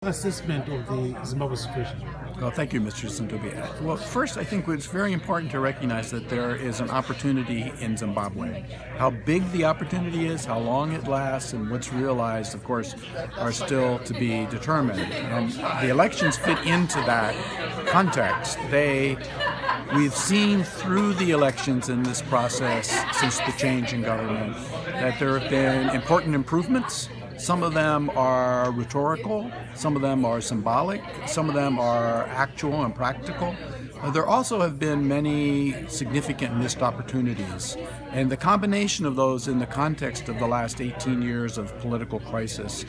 assessment of the Zimbabwe situation? Well, thank you, Mr. Sintobi. Well, first, I think it's very important to recognize that there is an opportunity in Zimbabwe. How big the opportunity is, how long it lasts, and what's realized, of course, are still to be determined. And the elections fit into that context. We've seen through the elections in this process since the change in government that there have been important improvements. Some of them are rhetorical, some of them are symbolic, some of them are actual and practical. There also have been many significant missed opportunities, and the combination of those in the context of the last 18 years of political crisis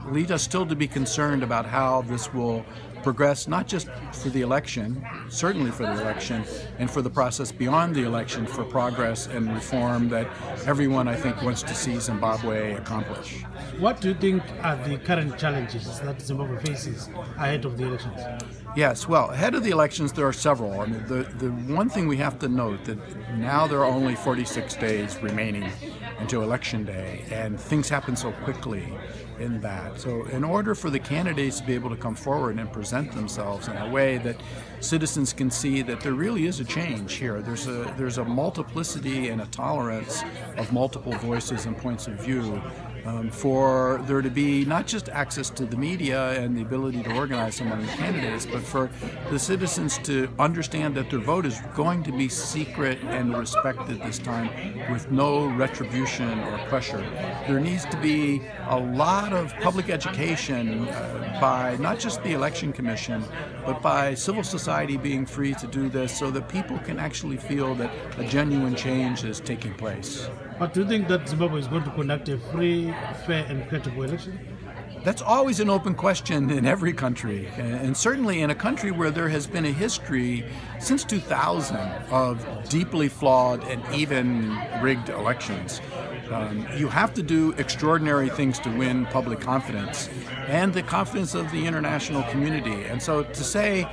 lead us still to be concerned about how this will progress, not just for the election, certainly for the election, and for the process beyond the election for progress and reform that everyone, I think, wants to see Zimbabwe accomplish. What do you think are the current challenges that Zimbabwe faces ahead of the elections? Yes, well, ahead of the elections, there are several. I mean, the one thing we have to note that now there are only 46 days remaining until Election Day, and things happen so quickly in that. So in order for the candidates to be able to come forward and present themselves in a way that citizens can see that there really is a change here, there's a multiplicity and a tolerance of multiple voices and points of view, for there to be not just access to the media and the ability to organize among the candidates, but for the citizens to understand that their vote is going to be secret and respected this time with no retribution or pressure. There needs to be a lot of public education by not just the Election Commission, but by civil society being free to do this so that people can actually feel that a genuine change is taking place. But do you think that Zimbabwe is going to conduct a free, fair and credible election? That's always an open question in every country, and certainly in a country where there has been a history since 2000 of deeply flawed and even rigged elections. You have to do extraordinary things to win public confidence and the confidence of the international community. And so to say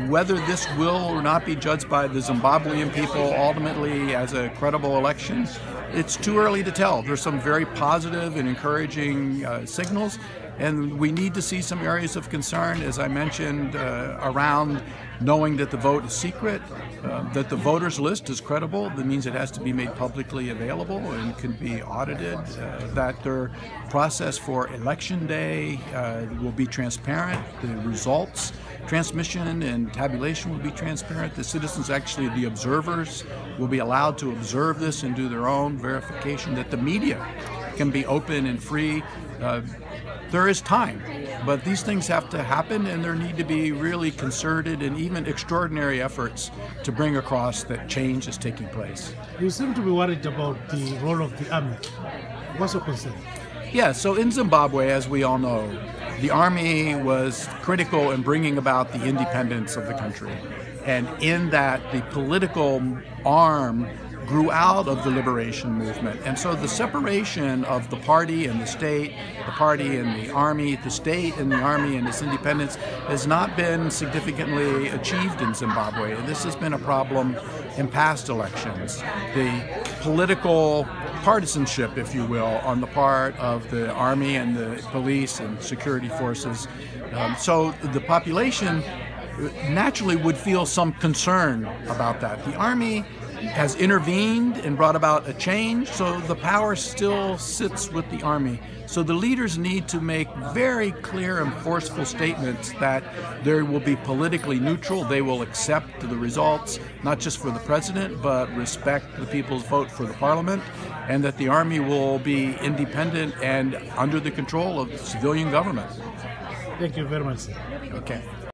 whether this will or not be judged by the Zimbabwean people ultimately as a credible election, it's too early to tell. There's some very positive and encouraging signals, and we need to see some areas of concern, as I mentioned, around knowing that the vote is secret, that the voters list is credible. That means it has to be made publicly available and can be audited, that their process for Election Day will be transparent, the results, transmission and tabulation will be transparent. The citizens, actually the observers, will be allowed to observe this and do their own verification, that the media can be open and free. There is time, but these things have to happen, and there need to be really concerted and even extraordinary efforts to bring across that change is taking place. You seem to be worried about the role of the army. What's your concern? Yeah, so in Zimbabwe, as we all know, the army was critical in bringing about the independence of the country. And in that, the political arm grew out of the liberation movement. And so the separation of the party and the state, the party and the army, the state and the army and its independence has not been significantly achieved in Zimbabwe. And this has been a problem in past elections. The political partisanship, if you will, on the part of the army and the police and security forces. So the population naturally would feel some concern about that. The army has intervened and brought about a change, so the power still sits with the army. So the leaders need to make very clear and forceful statements that they will be politically neutral, they will accept the results, not just for the president, but respect the people's vote for the parliament, and that the army will be independent and under the control of civilian government. Thank you very much, sir. Okay.